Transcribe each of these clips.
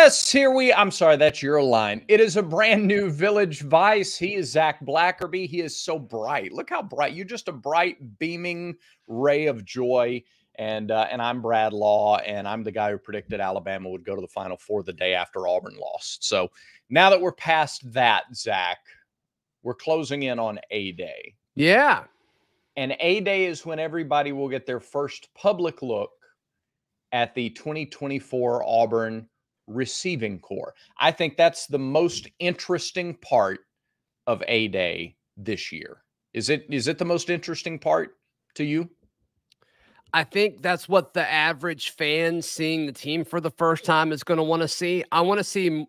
Yes, I'm sorry, that's your line. It is a brand new Village Vice. He is Zach Blackerby. He is so bright. Look how bright. You're just a bright, beaming ray of joy. And I'm Brad Law, and I'm the guy who predicted Alabama would go to the Final Four the day after Auburn lost. So now that we're past that, Zach, we're closing in on A-Day. Yeah. And A-Day is when everybody will get their first public look at the 2024 Auburn receiving corps. I think that's the most interesting part of A-Day this year. Is it the most interesting part to you? I think that's what the average fan seeing the team for the first time is going to want to see. I want to see,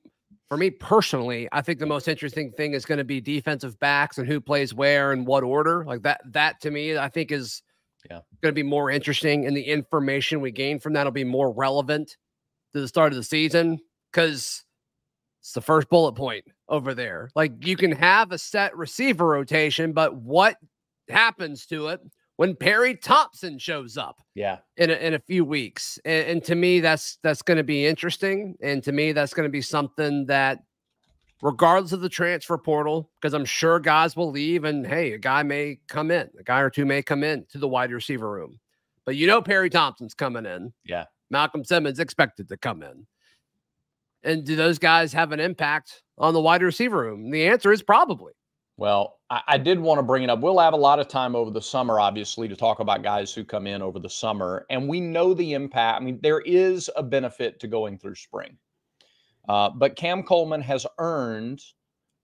for me personally, I think the most interesting thing is going to be defensive backs and who plays where and what order. Like that to me, I think is going to be more interesting, and the information we gain from that will be more relevant to the start of the season, because it's the first bullet point over there. Like, you can have a set receiver rotation, but what happens to it when Perry Thompson shows up in a few weeks? And to me, that's going to be interesting. And to me, that's going to be something that, regardless of the transfer portal, because I'm sure guys will leave, and hey, a guy or two may come in to the wide receiver room. But Perry Thompson's coming in. Yeah. Malcolm Simmons expected to come in. And do those guys have an impact on the wide receiver room? And the answer is probably. Well, I did want to bring it up. We'll have a lot of time over the summer, obviously, to talk about guys who come in over the summer. And we know the impact. I mean, there is a benefit to going through spring. But Cam Coleman has earned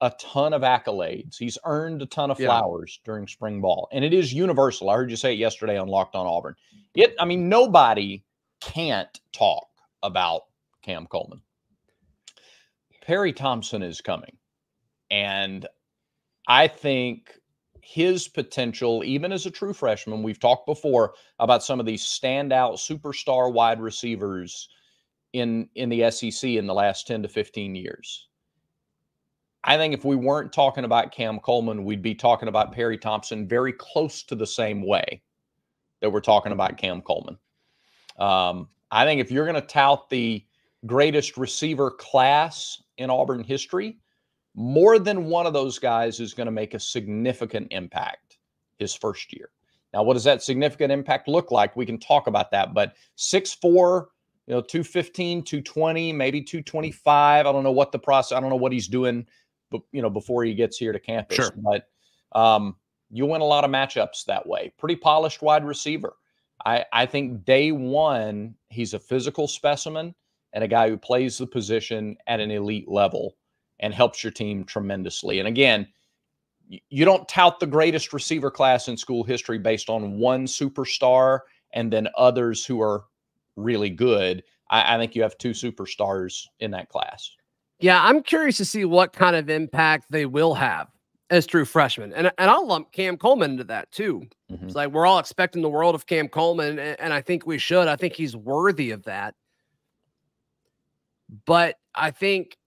a ton of accolades. He's earned a ton of flowers during spring ball. And it is universal. I heard you say it yesterday on Locked on Auburn. Nobody can't talk about Cam Coleman. Perry Thompson is coming. And I think his potential, even as a true freshman, we've talked before about some of these standout superstar wide receivers in the SEC in the last 10 to 15 years. I think if we weren't talking about Cam Coleman, we'd be talking about Perry Thompson very close to the same way that we're talking about Cam Coleman. I think if you're going to tout the greatest receiver class in Auburn history, more than one of those guys is going to make a significant impact his first year. Now, what does that significant impact look like? We can talk about that, but 6'4", 215, 220, maybe 225. I don't know what the process, I don't know what he's doing, before he gets here to campus. Sure. But you win a lot of matchups that way. Pretty polished wide receiver. I think day one, he's a physical specimen and a guy who plays the position at an elite level and helps your team tremendously. And again, you don't tout the greatest receiver class in school history based on one superstar and then others who are really good. I think you have two superstars in that class. Yeah, I'm curious to see what kind of impact they will have as true freshmen. And I'll lump Cam Coleman into that too. Mm-hmm. It's like we're all expecting the world of Cam Coleman, and I think we should. I think he's worthy of that. But I think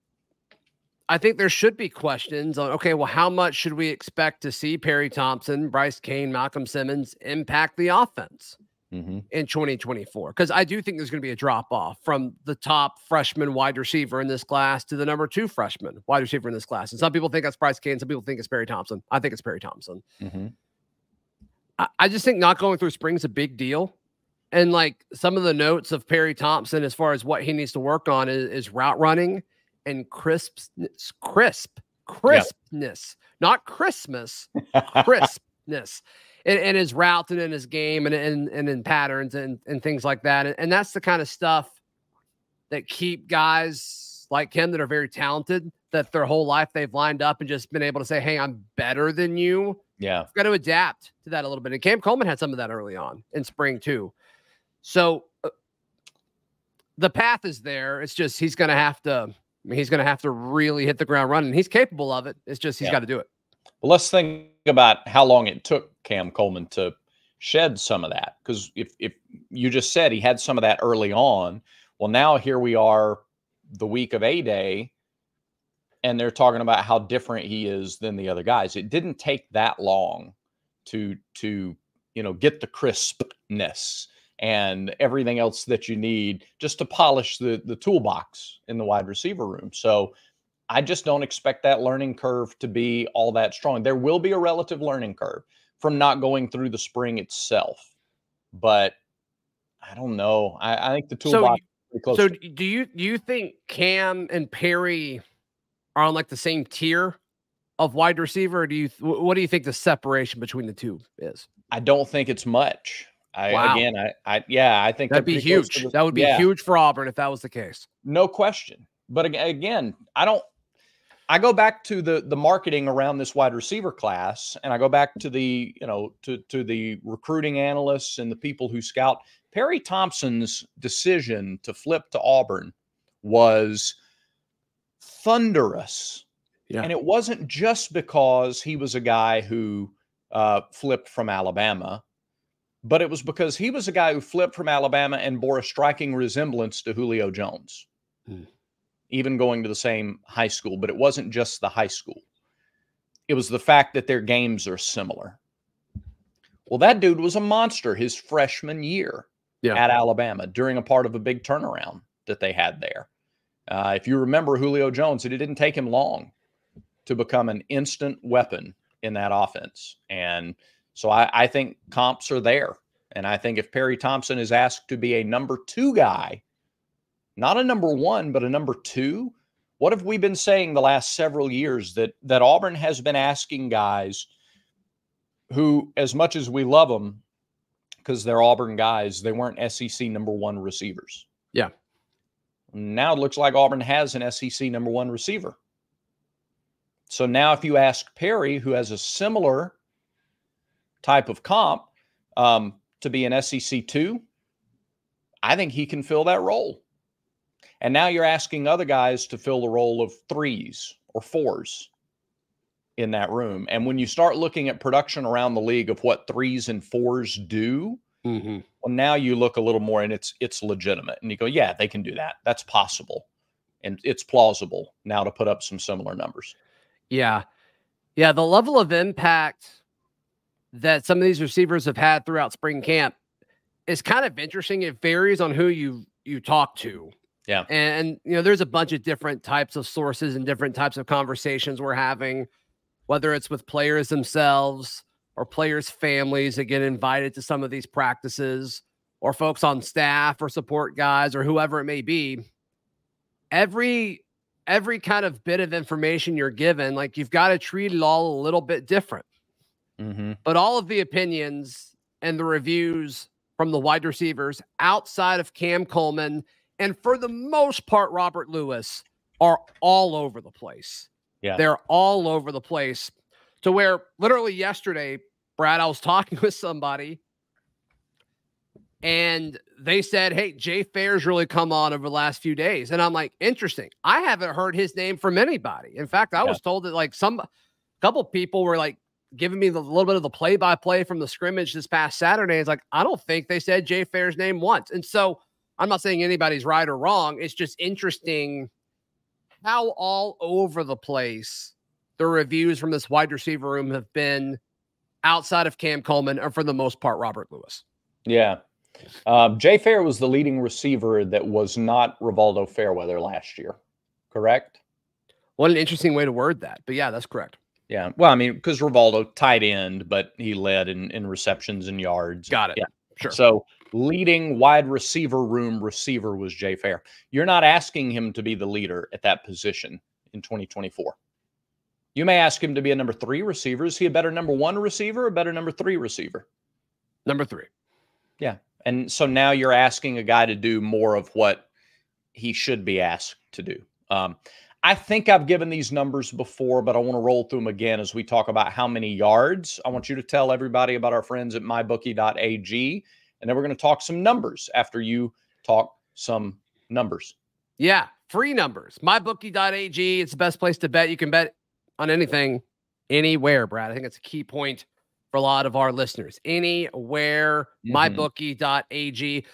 there should be questions on, okay, well, how much should we expect to see Perry Thompson, Bryce Cain, Malcolm Simmons impact the offense in 2024? Because I do think there's going to be a drop-off from the top freshman wide receiver in this class to the number 2 freshman wide receiver in this class. And some people think that's Bryce Cain. Some people think it's Perry Thompson. I think it's Perry Thompson. Mm-hmm. I just think not going through spring is a big deal. And like some of the notes of Perry Thompson as far as what he needs to work on is route running and crispness, not Christmas, crispness in his routes and in his game and in patterns and things like that. And that's the kind of stuff that keep guys like him that are very talented, that their whole life they've lined up and just been able to say, hey, I'm better than you. Yeah. I've got to adapt to that a little bit. And Cam Coleman had some of that early on in spring too. So the path is there. It's just, he's going to have to really hit the ground running. He's capable of it. It's just, he's got to do it. Well, let's think about how long it took Cam Coleman to shed some of that. Because if you just said he had some of that early on, well, now here we are the week of A-Day, and they're talking about how different he is than the other guys. It didn't take that long to get the crispness. and everything else that you need just to polish the toolbox in the wide receiver room. So I just don't expect that learning curve to be all that strong. There will be a relative learning curve from not going through the spring itself, but I don't know. I think the toolbox is pretty close. So do you think Cam and Perry are on like the same tier of wide receiver? Or what do you think the separation between the two is? I don't think it's much. Wow. I think that'd be huge. That would be huge for Auburn if that was the case. No question. But again, I go back to the marketing around this wide receiver class, and I go back to the, to the recruiting analysts and the people who scout. Perry Thompson's decision to flip to Auburn was thunderous. Yeah. And it wasn't just because he was a guy who flipped from Alabama, but it was because he was a guy who flipped from Alabama and bore a striking resemblance to Julio Jones, even going to the same high school. But it wasn't just the high school. It was the fact that their games are similar. Well, that dude was a monster his freshman year at Alabama during a part of a big turnaround that they had there. If you remember Julio Jones, it didn't take him long to become an instant weapon in that offense. And so I think comps are there. And I think if Perry Thompson is asked to be a number 2 guy, not a number 1, but a number 2, what have we been saying the last several years? That Auburn has been asking guys who, as much as we love them, because they're Auburn guys, they weren't SEC number 1 receivers. Yeah. Now it looks like Auburn has an SEC number 1 receiver. So now if you ask Perry, who has a similar type of comp, to be an SEC 2, I think he can fill that role. And now you're asking other guys to fill the role of 3s or 4s in that room. And when you start looking at production around the league of what 3s and 4s do, well, now you look a little more and it's legitimate. And you go, yeah, they can do that. That's possible. And it's plausible now to put up some similar numbers. Yeah. Yeah. The level of impact that some of these receivers have had throughout spring camp is kind of interesting. It varies on who you talk to. Yeah. And there's a bunch of different types of sources and different types of conversations we're having, whether it's with players themselves or players' families that get invited to some of these practices, or folks on staff or support guys or whoever it may be. Every kind of bit of information you're given, like, you've got to treat it all a little bit different. But all of the opinions and the reviews from the wide receivers outside of Cam Coleman, and for the most part, Robert Lewis, are all over the place. Yeah. They're all over the place, to where literally yesterday, Brad, I was talking with somebody and they said, hey, Jay Fair's really come on over the last few days. And I'm like, interesting. I haven't heard his name from anybody. In fact, I was told that like a couple people were like giving me a little bit of the play-by-play from the scrimmage this past Saturday. It's like, I don't think they said Jay Fair's name once. And so I'm not saying anybody's right or wrong. It's just interesting how all over the place the reviews from this wide receiver room have been outside of Cam Coleman, and for the most part, Robert Lewis. Yeah. Jay Fair was the leading receiver that was not Rivaldo Fairweather last year, correct? What an interesting way to word that. But yeah, that's correct. Yeah. Well, I mean, because Rivaldo tight end, but he led in receptions and yards. Got it. Yeah. Sure. So leading wide receiver room receiver was Jay Fair. You're not asking him to be the leader at that position in 2024. You may ask him to be a number 3 receiver. Is he a better number 1 receiver or a better number 3 receiver? Number 3. Yeah. And so now you're asking a guy to do more of what he should be asked to do. I think I've given these numbers before, but I want to roll through them again as we talk about how many yards. I want you to tell everybody about our friends at mybookie.ag, and then we're going to talk some numbers after you talk some numbers. Yeah, free numbers. Mybookie.ag, it's the best place to bet. You can bet on anything, anywhere, Brad. I think it's a key point for a lot of our listeners. Anywhere, mybookie.ag.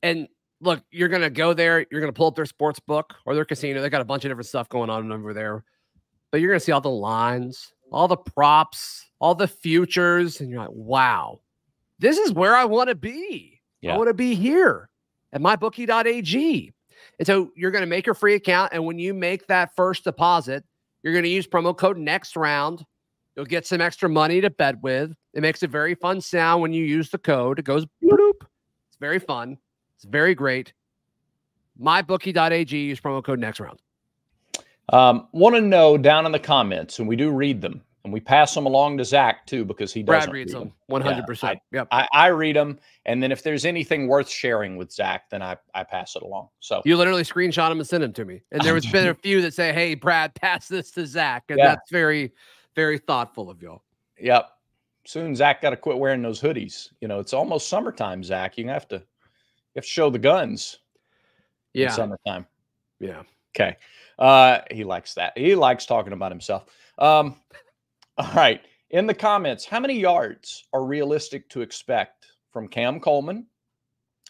And look, you're going to go there. You're going to pull up their sports book or their casino. They got a bunch of different stuff going on over there. But you're going to see all the lines, all the props, all the futures. And you're like, wow, this is where I want to be. I want to be here at mybookie.ag. And so you're going to make your free account. And when you make that first deposit, you're going to use promo code next round. You'll get some extra money to bet with. It makes a very fun sound when you use the code. It goes bloop. It's very fun. It's very great. mybookie.ag, use promo code next round. Want to know down in the comments, and we do read them, and we pass them along to Zach too, because he doesn't. Brad reads them 100%. Yep. I read them, and then if there's anything worth sharing with Zach, then I pass it along. So you literally screenshot them and send them to me. And there has been a few that say, "Hey, Brad, pass this to Zach," and that's very, very thoughtful of y'all. Yep. Soon Zach got to quit wearing those hoodies. You know, it's almost summertime, Zach. You have to show the guns. Yeah. In summertime. Yeah. Okay. He likes that. He likes talking about himself. All right. In the comments, how many yards are realistic to expect from Cam Coleman,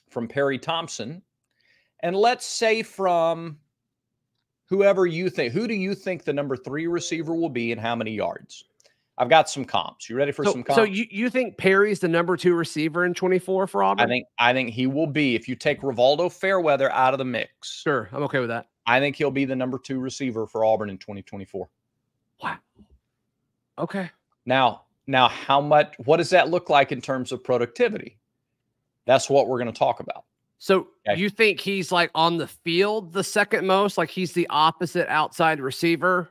from Perry Thompson, and let's say from whoever you think? Who do you think the number 3 receiver will be, and how many yards? I've got some comps. You ready for some comps? So you think Perry's the number 2 receiver in 24 for Auburn? I think he will be. If you take Rivaldo Fairweather out of the mix, sure, I'm okay with that. I think he'll be the number 2 receiver for Auburn in 2024. Wow. Okay. Now, what does that look like in terms of productivity? That's what we're going to talk about. So you think he's like on the field the second most, like he's the opposite outside receiver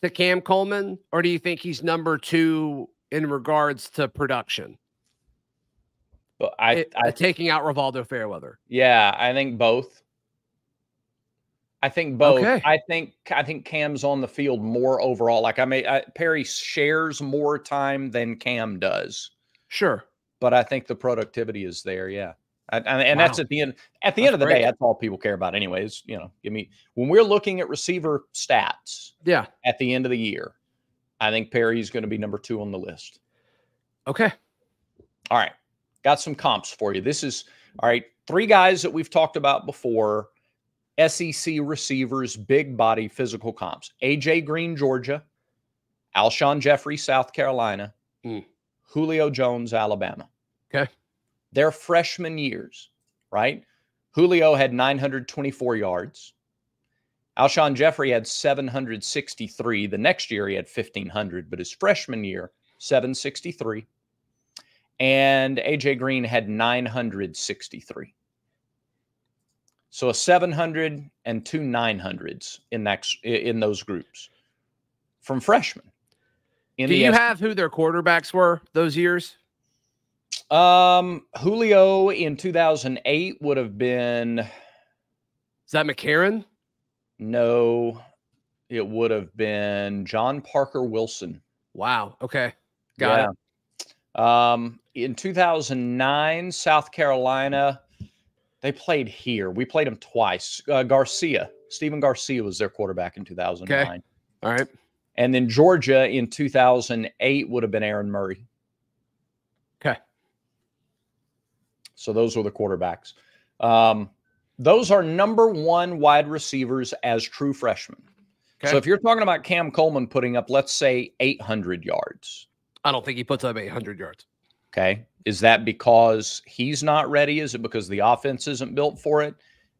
to Cam Coleman, or do you think he's number 2 in regards to production? But taking out Rivaldo Fairweather. Yeah, I think both. I think both. Okay. I think Cam's on the field more overall. Like Perry shares more time than Cam does. Sure. But I think the productivity is there. Yeah. And wow. That's at the end of the day, that's all people care about anyways. You know, when we're looking at receiver stats at the end of the year, I think Perry's going to be number 2 on the list. Okay. All right. Got some comps for you. This is, all right, 3 guys that we've talked about before, SEC receivers, big body, physical comps. A.J. Green, Georgia. Alshon Jeffrey, South Carolina. Julio Jones, Alabama. Okay. Their freshman years, right? Julio had 924 yards. Alshon Jeffrey had 763. The next year he had 1,500, but his freshman year, 763. And A.J. Green had 963. So a 700 and 2 900s in those groups from freshmen. Do you have who their quarterbacks were those years? Julio in 2008 would have been. Is that McCarron? No, it would have been John Parker Wilson. Wow. Okay. Got it. In 2009, South Carolina, they played here. We played them twice. Stephen Garcia was their quarterback in 2009. Okay. All right. And then Georgia in 2008 would have been Aaron Murray. Okay. So those were the quarterbacks. Those are number 1 wide receivers as true freshmen. Okay. So if you're talking about Cam Coleman putting up, let's say, 800 yards. I don't think he puts up 800 yards. Okay. Is that because he's not ready? Is it because the offense isn't built for it?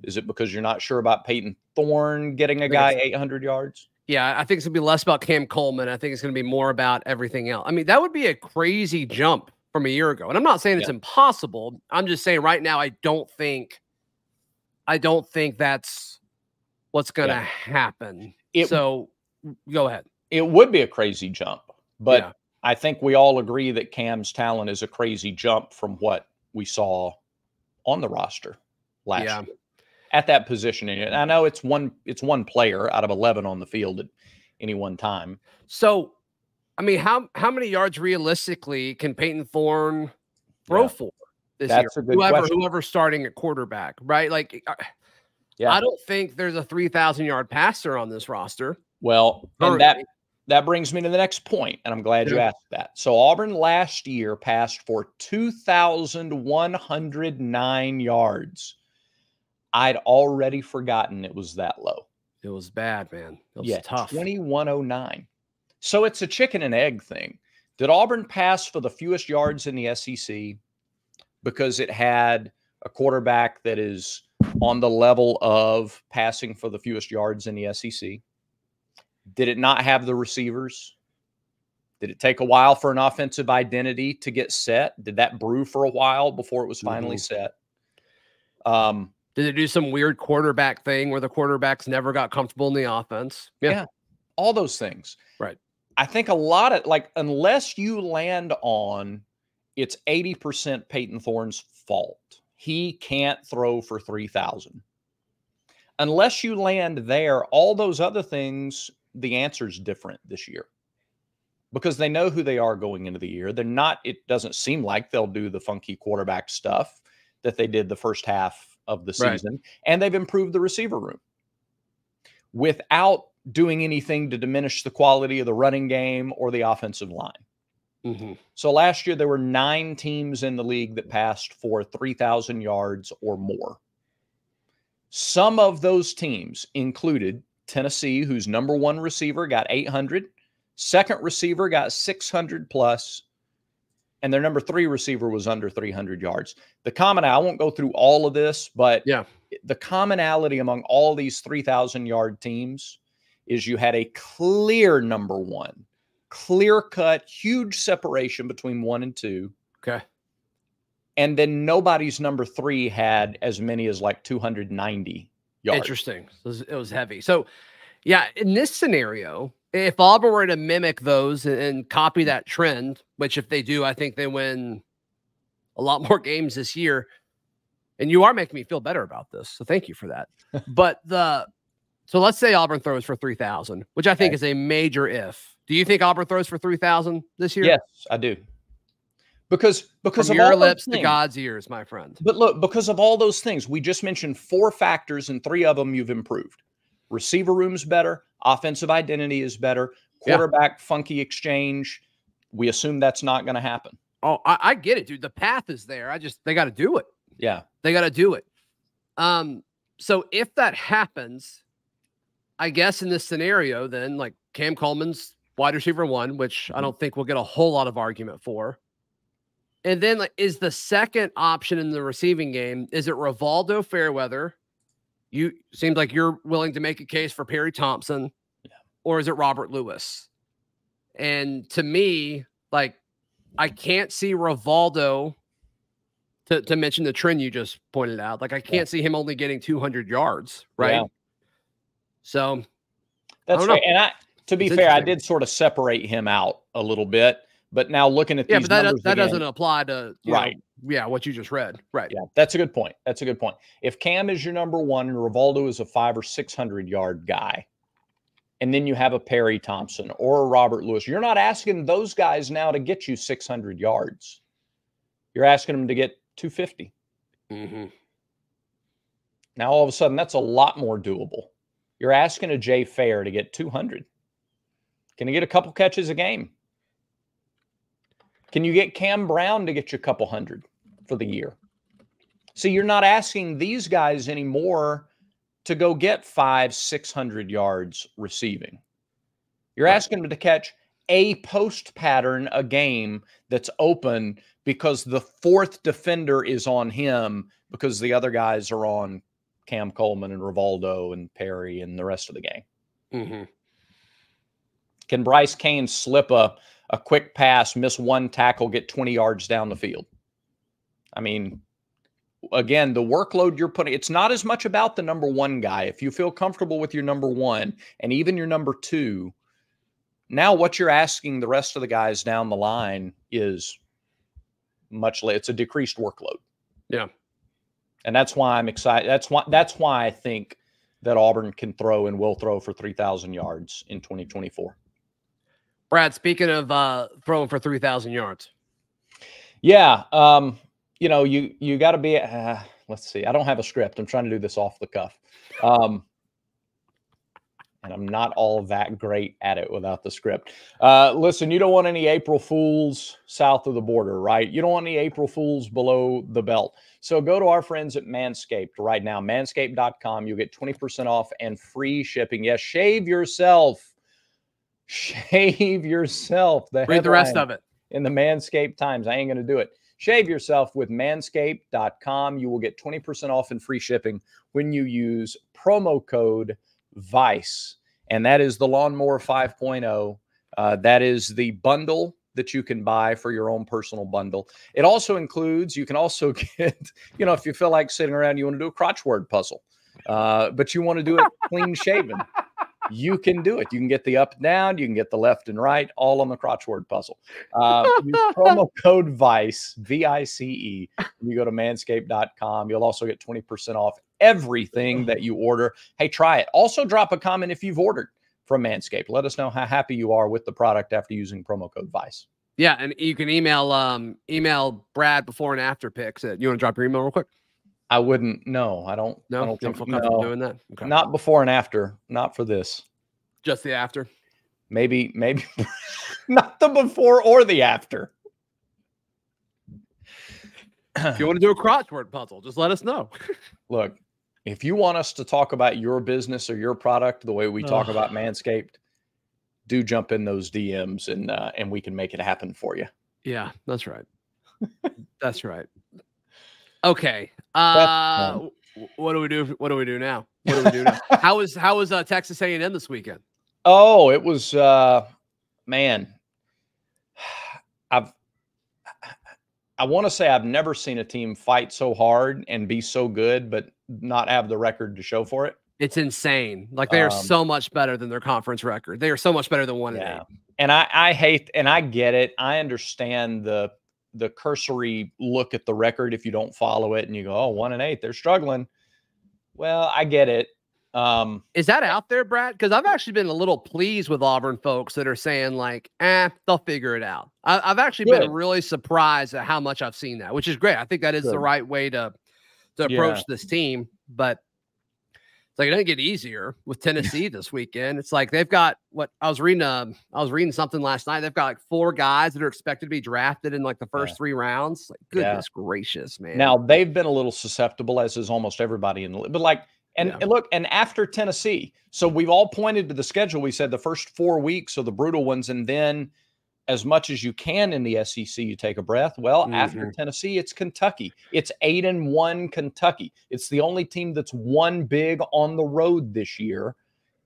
Is it because you're not sure about Peyton Thorne getting a guy 800 yards? Yeah, I think it's going to be less about Cam Coleman. I think it's going to be more about everything else. I mean, that would be a crazy jump from a year ago. And I'm not saying it's impossible. I'm just saying right now, I don't think that's what's going to happen. So go ahead. It would be a crazy jump, but I think we all agree that Cam's talent is a crazy jump from what we saw on the roster last year at that position. And I know it's one player out of 11 on the field at any one time. So, I mean, how many yards realistically can Peyton Thorne throw for this year? A good question. Whoever's starting at quarterback, right? Like, I don't think there's a 3,000-yard passer on this roster. Well, and that brings me to the next point, and I'm glad you asked that. So Auburn last year passed for 2,109 yards. I'd already forgotten it was that low. It was bad, man. It was tough. 2,109. So it's a chicken and egg thing. Did Auburn pass for the fewest yards in the SEC? because it had a quarterback that is on the level of passing for the fewest yards in the SEC? Did it not have the receivers? Did it take a while for an offensive identity to get set? Did that brew for a while before it was finally set? Did it do some weird quarterback thing where the quarterbacks never got comfortable in the offense? Yeah. All those things. Right. I think a lot of, like, unless you land on it's 80% Peyton Thorne's fault, he can't throw for 3,000. Unless you land there, all those other things, the answer's different this year because they know who they are going into the year. They're not, it doesn't seem like they'll do the funky quarterback stuff that they did the first half of the season. And they've improved the receiver room without doing anything to diminish the quality of the running game or the offensive line. So last year, there were 9 teams in the league that passed for 3,000 yards or more. Some of those teams included Tennessee, whose number 1 receiver got 800, second receiver got 600 plus, and their number 3 receiver was under 300 yards. I won't go through all of this, but the commonality among all these 3,000-yard teams is you had a clear number 1, clear-cut, huge separation between 1 and 2. Okay. And then nobody's number 3 had as many as like 290 yards. Interesting. It was heavy. So, yeah, in this scenario, if Auburn were to mimic those and copy that trend, which if they do, I think they win a lot more games this year. And you are making me feel better about this. So thank you for that. But so let's say Auburn throws for 3,000, which I think is a major if. Do you think Auburn throws for 3,000 this year? Yes, I do. Because from of your all lips those to things, God's ears, my friend. But look, because of all those things, we just mentioned 4 factors, and 3 of them you've improved. Receiver room's better, offensive identity is better, quarterback funky exchange. We assume that's not going to happen. Oh, I get it, dude. The path is there. They got to do it. Yeah, they got to do it. So if that happens, I guess in this scenario, then like Cam Coleman's wide receiver 1, which I don't think we'll get a whole lot of argument for. And then, like, is the second option in the receiving game, is it Rivaldo Fairweather? You seems like you're willing to make a case for Perry Thompson, or is it Robert Lewis? And to me, like, I can't see Rivaldo, to mention the trend you just pointed out. Like, I can't see him only getting 200 yards, right? Yeah. So that's right. And to be fair, I did sort of separate him out a little bit. But now looking at these numbers that doesn't apply to what you just read. Right. Yeah, that's a good point. That's a good point. If Cam is your number 1 and Rivaldo is a 500 or 600 yard guy, and then you have a Perry Thompson or a Robert Lewis, you're not asking those guys now to get you 600 yards. You're asking them to get 250. Now all of a sudden that's a lot more doable. You're asking a Jay Fair to get 200. Can he get a couple catches a game? Can you get Cam Brown to get you a couple hundred for the year? See, you're not asking these guys anymore to go get 500-600 yards receiving. You're asking them to catch a post pattern a game that's open because the 4th defender is on him because the other guys are on Cam Coleman and Rivaldo and Perry and the rest of the game. Can Bryce Kane slip a quick pass, miss 1 tackle, get 20 yards down the field? I mean, again, the workload you're putting, it's not as much about the number 1 guy. If you feel comfortable with your number 1 and even your number 2, now what you're asking the rest of the guys down the line is much less. It's a decreased workload. Yeah. And that's why I'm excited. That's why I think that Auburn can throw and will throw for 3,000 yards in 2024. Brad, speaking of throwing for 3,000 yards. Yeah. You know, you got to be, let's see. I don't have a script. I'm trying to do this off the cuff. And I'm not all that great at it without the script. Listen, you don't want any April Fools south of the border, right? You don't want any April Fools below the belt. So go to our friends at Manscaped right now, manscaped.com. You'll get 20% off and free shipping. Yes, shave yourself. Shave yourself. Read the rest of it. In the Manscaped Times. I ain't going to do it. Shave yourself with manscaped.com. You will get 20% off and free shipping when you use promo code VICE. And that is the Lawnmower 5.0. That is the bundle that you can buy for your own personal bundle. It also includes, you can also get, if you feel like sitting around, you want to do a crotch word puzzle, but you want to do it clean shaven. You can do it. You can get the up and down. You can get the left and right, all on the crotch word puzzle. Use promo code VICE, V-I-C-E. You go to manscaped.com. You'll also get 20% off everything that you order. Hey, try it. Also drop a comment if you've ordered from Manscaped. Let us know how happy you are with the product after using promo code VICE. Yeah, and you can email Brad before and after pics. You want to drop your email real quick? I wouldn't. No, I don't. No, I don't feel think comfortable doing that. Okay. Not before and after. Not for this. Just the after. Maybe not the before or the after. If you want to do a crossword puzzle, just let us know. Look, if you want us to talk about your business or your product the way we talk about Manscaped, do jump in those DMs and we can make it happen for you. Yeah, that's right. That's right. Okay. What do we do? What do we do now? What do we do now? How was Texas A&M this weekend? Oh, it was man. I want to say I've never seen a team fight so hard and be so good, but not have the record to show for it. It's insane. Like they are so much better than their conference record. They are so much better than 1-8. And I hate, and I get it. I understand the cursory look at the record if you don't follow it and you go, oh, 1-8, they're struggling. Well, I get it. Is that out there, Brad? Because I've actually been a little pleased with Auburn folks that are saying like, they'll figure it out. I've actually been really surprised at how much I've seen that, which is great. I think that is the right way to approach this team. But it's like it doesn't get easier with Tennessee this weekend. It's like they've got what I was reading something last night. They've got like 4 guys that are expected to be drafted in like the first 3 rounds. Like, goodness gracious, man. Now they've been a little susceptible, as is almost everybody in the league. But like, and look, and after Tennessee, so we've all pointed to the schedule. We said the first 4 weeks are the brutal ones, and then as much as you can in the SEC, you take a breath. Well, after Tennessee, it's Kentucky. It's 8-1 Kentucky. It's the only team that's won big on the road this year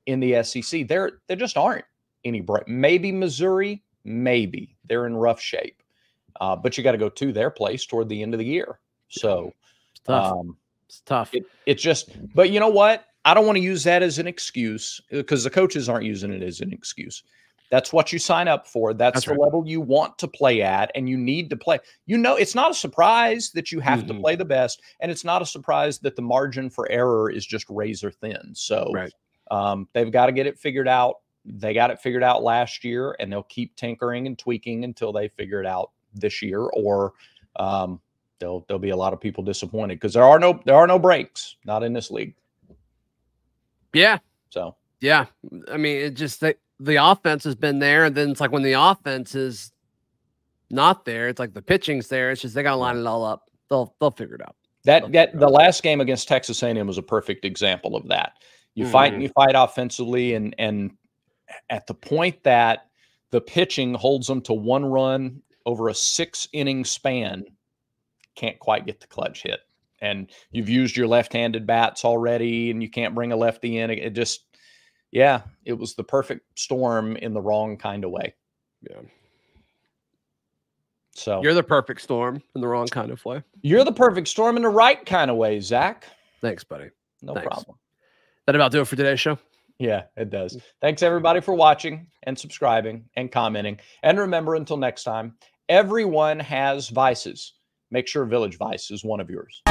in the SEC. There just aren't any break. Maybe Missouri, maybe they're in rough shape, but you got to go to their place toward the end of the year. So it's tough. It's tough. It's just, but you know what? I don't want to use that as an excuse because the coaches aren't using it as an excuse. That's what you sign up for. That's the level you want to play at, and you need to play. It's not a surprise that you have to play the best, and it's not a surprise that the margin for error is just razor thin. So they've got to get it figured out. They got it figured out last year, and they'll keep tinkering and tweaking until they figure it out this year, or there'll be a lot of people disappointed because there are no breaks, not in this league. Yeah. So yeah, I mean, it just the offense has been there, and then it's like when the offense is not there, it's like the pitching's there. It's just they got to line it all up. They'll figure it out. The last game against Texas A&M was a perfect example of that. You fight and you fight offensively, and at the point that the pitching holds them to 1 run over a 6-inning span, can't quite get the clutch hit. And you've used your left-handed bats already, and you can't bring a lefty in. It just, it was the perfect storm in the wrong kind of way. Yeah. So you're the perfect storm in the wrong kind of way. You're the perfect storm in the right kind of way, Zach. Thanks, buddy. No problem. That about do it for today's show? Yeah, it does. Thanks, everybody, for watching and subscribing and commenting. And remember, until next time, everyone has vices. Make sure Village Vice is one of yours.